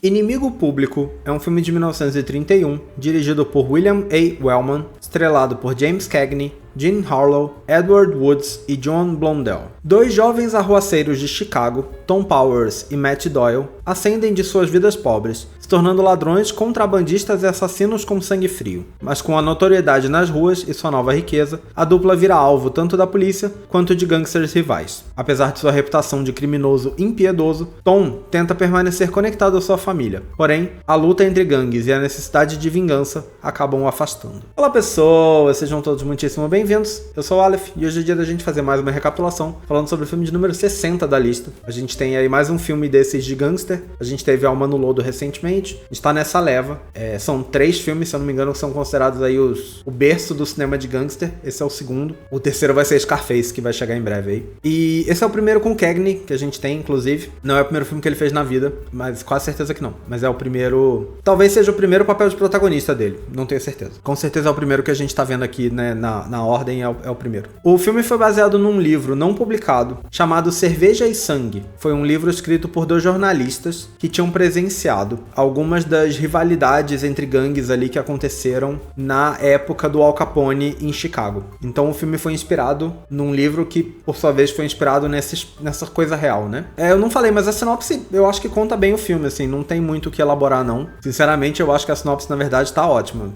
Inimigo Público é um filme de 1931, dirigido por William A. Wellman, estrelado por James Cagney, Jean Harlow, Edward Woods e John Blondell. Dois jovens arruaceiros de Chicago, Tom Powers e Matt Doyle, ascendem de suas vidas pobres, se tornando ladrões, contrabandistas e assassinos com sangue frio. Mas com a notoriedade nas ruas e sua nova riqueza, a dupla vira alvo tanto da polícia quanto de gangsters rivais. Apesar de sua reputação de criminoso impiedoso, Tom tenta permanecer conectado à sua família. Porém, a luta entre gangues e a necessidade de vingança acabam o afastando. Olá pessoas, sejam todos muitíssimo bem-vindos. Eu sou o Aleph e hoje é dia da gente fazer mais uma recapitulação, falando sobre o filme de número 60 da lista. A gente tem aí mais um filme desses de gangster. A gente teve Alma no Lodo recentemente. A gente tá nessa leva. São 3 filmes, se eu não me engano, que são considerados aí o berço do cinema de gangster. Esse é o segundo. O terceiro vai ser Scarface, que vai chegar em breve aí. E esse é o primeiro com Cagney, que a gente tem, inclusive. Não é o primeiro filme que ele fez na vida, mas quase certeza que não. Mas é o primeiro... Talvez seja o primeiro papel de protagonista dele. Não tenho certeza. Com certeza é o primeiro que a gente tá vendo aqui, né? Na ordem é o primeiro. O filme foi baseado num livro não publicado, chamado Cerveja e Sangue. Foi um livro escrito por 2 jornalistas que tinham presenciado algumas das rivalidades entre gangues ali que aconteceram na época do Al Capone em Chicago. Então o filme foi inspirado num livro que, por sua vez, foi inspirado nessa coisa real, né? Eu não falei, mas a sinopse eu acho que conta bem o filme, assim, não tem muito o que elaborar, não. Sinceramente, eu acho que a sinopse, na verdade, tá ótima.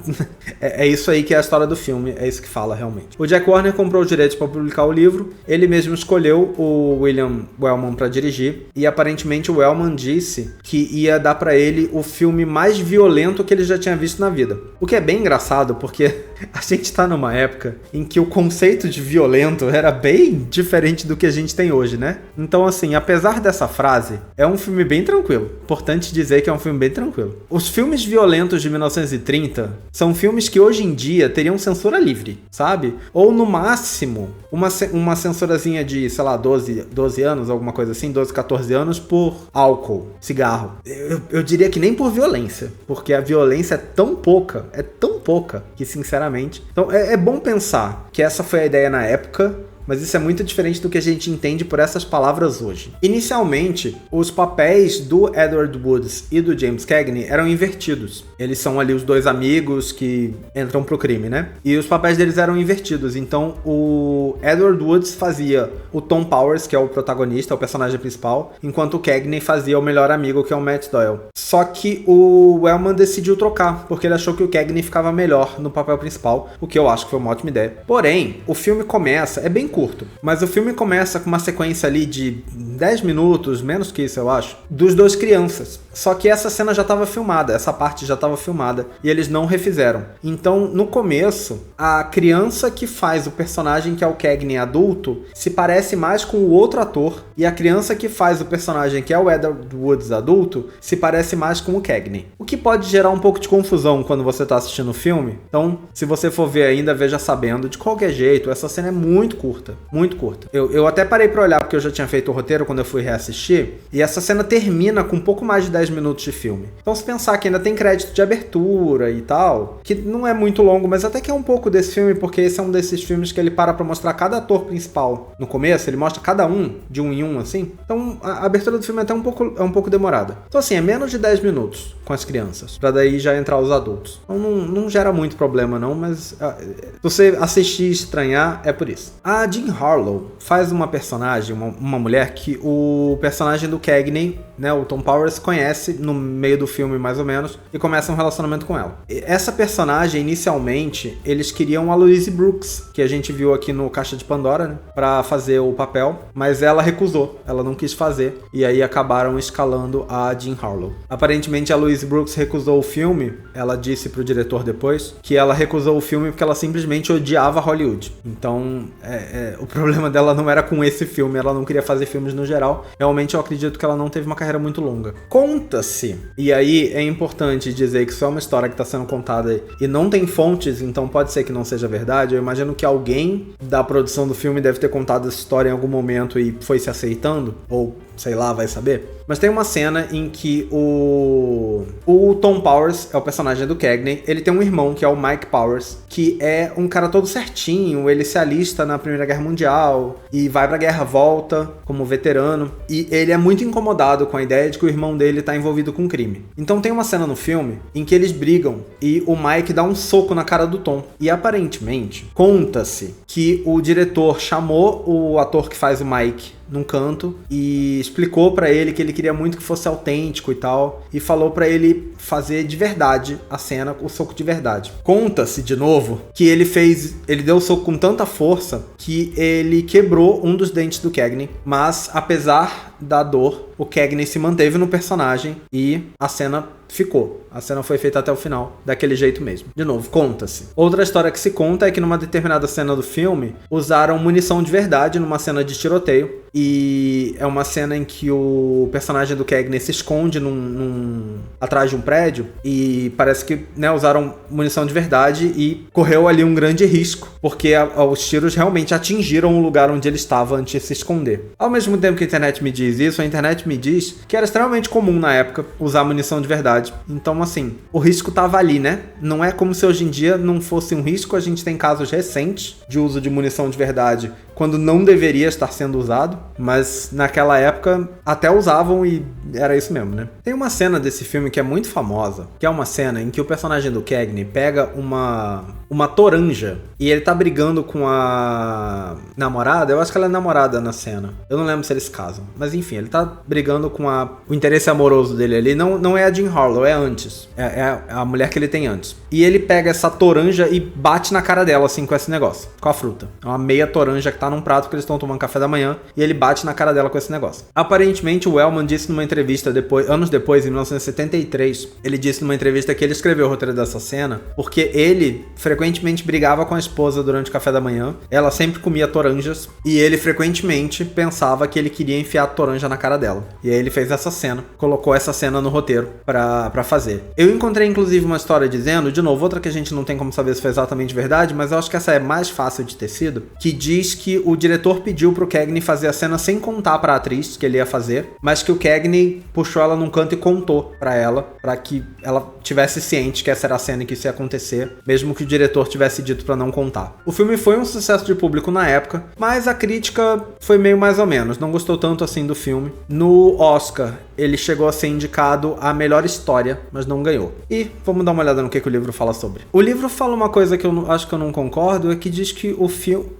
É isso aí que é a história do filme, é isso que fala realmente. O Jack Warner comprou os direitos para publicar o livro, ele mesmo escolheu o William Wellman para dirigir, e aparentemente o Wellman disse que ia dar para ele o filme mais violento que ele já tinha visto na vida. O que é bem engraçado, porque a gente tá numa época em que o conceito de violento era bem diferente do que a gente tem hoje, né? Então, assim, apesar dessa frase, é um filme bem tranquilo. Importante dizer que é um filme bem tranquilo. Os filmes violentos de 1930 são filmes que hoje em dia teriam censura livre, sabe? Ou no máximo, uma censurazinha de, sei lá, 12 anos, alguma coisa assim, 12, 14 anos por álcool, cigarro. Eu diria que nem por violência, porque a violência é tão pouca, que sinceramente... Então é bom pensar que essa foi a ideia na época, mas isso é muito diferente do que a gente entende por essas palavras hoje. Inicialmente, os papéis do Edward Woods e do James Cagney eram invertidos. Eles são ali os 2 amigos que entram pro crime, né? E os papéis deles eram invertidos. Então, o Edward Woods fazia o Tom Powers, que é o protagonista, o personagem principal, enquanto o Cagney fazia o melhor amigo, que é o Matt Doyle. Só que o Wellman decidiu trocar, porque ele achou que o Cagney ficava melhor no papel principal, o que eu acho que foi uma ótima ideia. Porém, o filme começa... É bem curto, mas o filme começa com uma sequência ali de 10 minutos, menos que isso eu acho, dos 2 crianças. Só que essa cena já estava filmada, essa parte já estava filmada, e eles não refizeram. Então, no começo, a criança que faz o personagem que é o Cagney adulto se parece mais com o outro ator, e a criança que faz o personagem que é o Edward Woods adulto se parece mais com o Cagney. O que pode gerar um pouco de confusão quando você está assistindo o filme. Então, se você for ver ainda, veja sabendo. De qualquer jeito, essa cena é muito curta. Muito curta. Eu até parei pra olhar porque eu já tinha feito o roteiro quando eu fui reassistir, e essa cena termina com um pouco mais de 10 minutos de filme. Então se pensar que ainda tem crédito de abertura e tal, que não é muito longo, mas até que é um pouco desse filme, porque esse é um desses filmes que ele para pra mostrar cada ator principal. No começo ele mostra cada um, de um em um, assim. Então a abertura do filme é até um pouco demorada. Então assim, é menos de 10 minutos com as crianças, pra daí já entrar os adultos. Então não gera muito problema não, mas se você assistir e estranhar, é por isso. A Jean Harlow faz uma personagem, uma mulher que o personagem do Cagney, né, o Tom Powers, conhece no meio do filme mais ou menos e começa um relacionamento com ela. Essa personagem, inicialmente, eles queriam a Louise Brooks, que a gente viu aqui no Caixa de Pandora, né, pra fazer o papel, mas ela recusou, ela não quis fazer, e aí acabaram escalando a Jean Harlow. Aparentemente a Louise Brooks recusou o filme, ela disse pro diretor depois que ela recusou o filme porque ela simplesmente odiava Hollywood. Então, o problema dela não era com esse filme, ela não queria fazer filmes no geral. Realmente eu acredito que ela não teve uma carreira muito longa. Conta-se, e aí é importante dizer que isso é uma história que está sendo contada e não tem fontes, então pode ser que não seja verdade. Eu imagino que alguém da produção do filme deve ter contado essa história em algum momento e foi se aceitando, ou sei lá, vai saber. Mas tem uma cena em que o O Tom Powers é o personagem do Cagney. Ele tem um irmão, que é o Mike Powers, que é um cara todo certinho. Ele se alista na Primeira Guerra Mundial e vai pra guerra, volta como veterano. E ele é muito incomodado com a ideia de que o irmão dele tá envolvido com crime. Então tem uma cena no filme em que eles brigam e o Mike dá um soco na cara do Tom. E aparentemente, conta-se que o diretor chamou o ator que faz o Mike num canto e explicou pra ele que ele queria muito que fosse autêntico e tal, e falou pra ele fazer de verdade a cena, o soco de verdade. Conta-se, de novo, que ele deu o soco com tanta força que ele quebrou um dos dentes do Cagney, mas apesar da dor, o Cagney se manteve no personagem e a cena ficou. A cena foi feita até o final, daquele jeito mesmo. De novo, conta-se. Outra história que se conta é que numa determinada cena do filme, usaram munição de verdade numa cena de tiroteio. E é uma cena em que o personagem do Cagney se esconde atrás de um prédio. E parece que, né, usaram munição de verdade e correu ali um grande risco, porque os tiros realmente atingiram o lugar onde ele estava antes de se esconder. Ao mesmo tempo que a internet me diz isso, a internet me diz que era extremamente comum na época usar munição de verdade. Então, assim, o risco tava ali, né? Não é como se hoje em dia não fosse um risco. A gente tem casos recentes de uso de munição de verdade quando não deveria estar sendo usado, mas naquela época até usavam e era isso mesmo, né? Tem uma cena desse filme que é muito famosa, que é uma cena em que o personagem do Cagney pega uma toranja e ele tá brigando com a namorada. Eu acho que ela é namorada na cena. Eu não lembro se eles casam, mas enfim, ele tá brigando com o interesse amoroso dele ali. Não é a Jean Harlow, é antes. É a mulher que ele tem antes. E ele pega essa toranja e bate na cara dela, assim, com esse negócio, com a fruta. É uma meia toranja que tá num prato que eles estão tomando café da manhã e ele bate na cara dela com esse negócio. Aparentemente, o Wellman disse numa entrevista anos depois, em 1973, ele disse numa entrevista que ele escreveu o roteiro dessa cena porque ele frequentemente brigava com a esposa durante o café da manhã. Ela sempre comia toranjas e ele frequentemente pensava que ele queria enfiar a toranja na cara dela. E aí ele fez essa cena, colocou essa cena no roteiro pra fazer. Eu encontrei inclusive uma história dizendo, de novo, outra que a gente não tem como saber se foi exatamente verdade, mas eu acho que essa é mais fácil de ter sido, que diz que o diretor pediu pro Cagney fazer a cena sem contar pra atriz que ele ia fazer, mas que o Cagney puxou ela num canto e contou pra ela, pra que ela tivesse ciente que essa era a cena e que isso ia acontecer, mesmo que o diretor tivesse dito pra não contar. O filme foi um sucesso de público na época, mas a crítica foi meio mais ou menos, não gostou tanto assim do filme. No Oscar, ele chegou a ser indicado a melhor história, mas não ganhou. E vamos dar uma olhada no que o livro fala sobre. O livro fala uma coisa que eu acho que eu não concordo, é que diz que o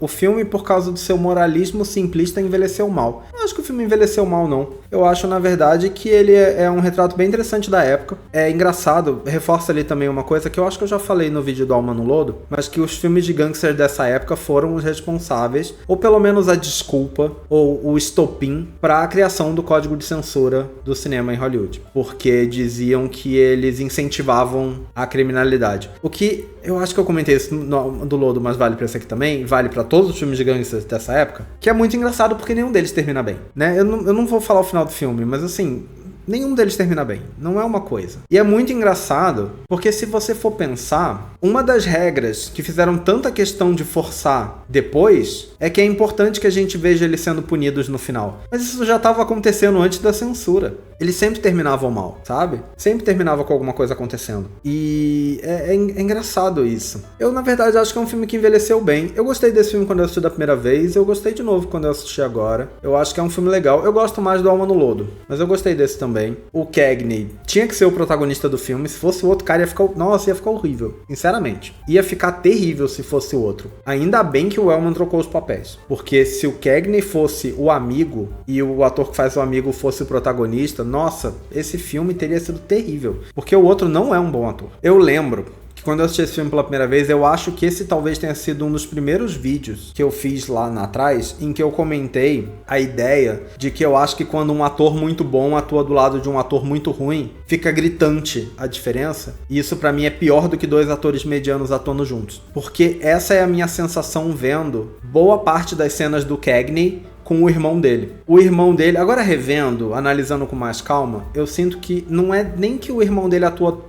filme, por causa do seu moralismo simplista, envelheceu mal. Eu não acho que o filme envelheceu mal, não. Eu acho, na verdade, que ele é um retrato bem interessante da época. É engraçado, reforça ali também uma coisa que eu acho que eu já falei no vídeo do Alma no Lodo, mas que os filmes de gangster dessa época foram os responsáveis, ou pelo menos a desculpa, ou o estopim, para a criação do código de censura do cinema em Hollywood. Porque diziam que eles incentivavam a criminalidade. O que eu acho que eu comentei isso do Lodo, mas vale pra esse aqui também, vale pra todos os filmes de gangsters dessa época, que é muito engraçado porque nenhum deles termina bem, né? Eu não vou falar o final do filme, mas assim, nenhum deles termina bem, não é uma coisa. E é muito engraçado, porque se você for pensar, uma das regras que fizeram tanta questão de forçar depois, é que é importante que a gente veja eles sendo punidos no final. Mas isso já estava acontecendo antes da censura. Eles sempre terminavam mal, sabe? Sempre terminava com alguma coisa acontecendo. E é engraçado isso. Eu, na verdade, acho que é um filme que envelheceu bem. Eu gostei desse filme quando eu assisti da primeira vez, eu gostei de novo quando eu assisti agora. Eu acho que é um filme legal. Eu gosto mais do Alma no Lodo, mas eu gostei desse também. O Cagney tinha que ser o protagonista do filme. Se fosse o outro cara, ia ficar horrível. Sinceramente. Ia ficar terrível se fosse o outro. Ainda bem que o Wellman trocou os papéis. Porque se o Cagney fosse o amigo e o ator que faz o amigo fosse o protagonista, nossa, esse filme teria sido terrível. Porque o outro não é um bom ator. Eu lembro que quando eu assisti esse filme pela primeira vez, eu acho que esse talvez tenha sido um dos primeiros vídeos que eu fiz lá atrás, em que eu comentei a ideia de que eu acho que quando um ator muito bom atua do lado de um ator muito ruim, fica gritante a diferença. E isso pra mim é pior do que dois atores medianos atuando juntos. Porque essa é a minha sensação vendo boa parte das cenas do Cagney com o irmão dele. O irmão dele, agora revendo, analisando com mais calma, eu sinto que não é nem que o irmão dele atua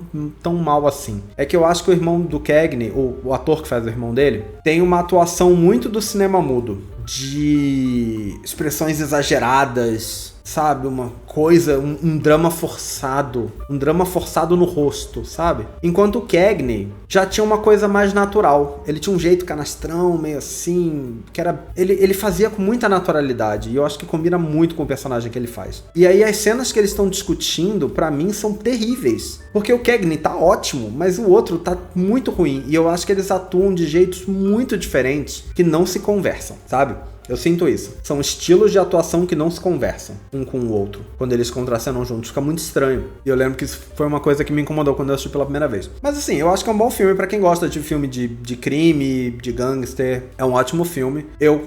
tão mal assim. É que eu acho que o irmão do Cagney, o ator que faz o irmão dele, tem uma atuação muito do cinema mudo. De expressões exageradas, sabe, uma coisa, um drama forçado, no rosto, sabe? Enquanto o Cagney já tinha uma coisa mais natural, ele tinha um jeito canastrão, meio assim, que era, ele fazia com muita naturalidade, e eu acho que combina muito com o personagem que ele faz. E aí as cenas que eles estão discutindo, pra mim, são terríveis, porque o Cagney tá ótimo, mas o outro tá muito ruim, e eu acho que eles atuam de jeitos muito diferentes, que não se conversam, sabe? Eu sinto isso. São estilos de atuação que não se conversam um com o outro. Quando eles contracenam juntos, fica muito estranho. E eu lembro que isso foi uma coisa que me incomodou quando eu assisti pela primeira vez. Mas assim, eu acho que é um bom filme pra quem gosta de filme de crime, de gangster. É um ótimo filme. Eu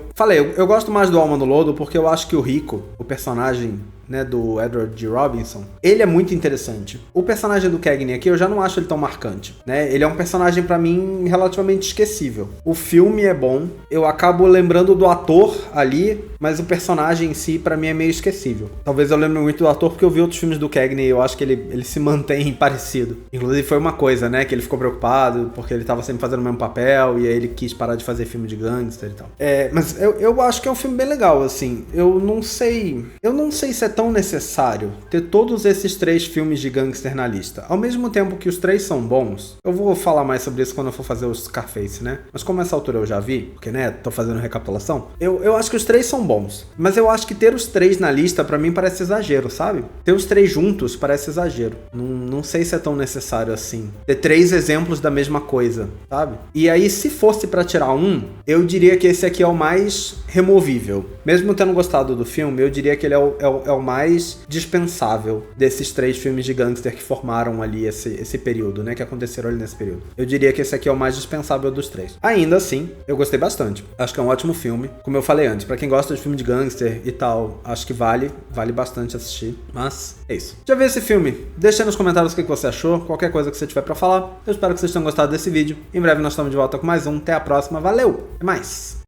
gosto mais do Alma no Lodo porque eu acho que o Rico, o personagem, né, do Edward G. Robinson, ele é muito interessante. O personagem do Cagney aqui, eu já não acho ele tão marcante, né? Ele é um personagem, pra mim, relativamente esquecível. O filme é bom, eu acabo lembrando do ator ali, mas o personagem em si, pra mim, é meio esquecível. Talvez eu lembre muito do ator porque eu vi outros filmes do Cagney e eu acho que ele se mantém parecido. Inclusive foi uma coisa, né, que ele ficou preocupado porque ele tava sempre fazendo o mesmo papel e aí ele quis parar de fazer filme de gangster e tal. Mas eu acho que é um filme bem legal, assim. Eu não sei se é tão necessário ter todos esses 3 filmes de gangster na lista. Ao mesmo tempo que os 3 são bons, eu vou falar mais sobre isso quando eu for fazer o Scarface, né? Mas como essa altura eu já vi, porque, né, tô fazendo recapitulação, eu acho que os 3 são bons. Mas eu acho que ter os 3 na lista, pra mim, parece exagero, sabe? Ter os 3 juntos parece exagero. Não sei se é tão necessário assim. Ter 3 exemplos da mesma coisa, sabe? E aí, se fosse pra tirar um, eu diria que esse aqui é o mais removível. Mesmo tendo gostado do filme, eu diria que ele é o mais dispensável desses 3 filmes de gangster que formaram ali esse período, né? Que aconteceram ali nesse período. Eu diria que esse aqui é o mais dispensável dos 3. Ainda assim, eu gostei bastante. Acho que é um ótimo filme. Como eu falei antes, pra quem gosta de filme de gangster e tal, acho que vale bastante assistir. Mas é isso. Já viu esse filme? Deixa aí nos comentários o que você achou. Qualquer coisa que você tiver pra falar. Eu espero que vocês tenham gostado desse vídeo. Em breve nós estamos de volta com mais um. Até a próxima. Valeu! Até mais!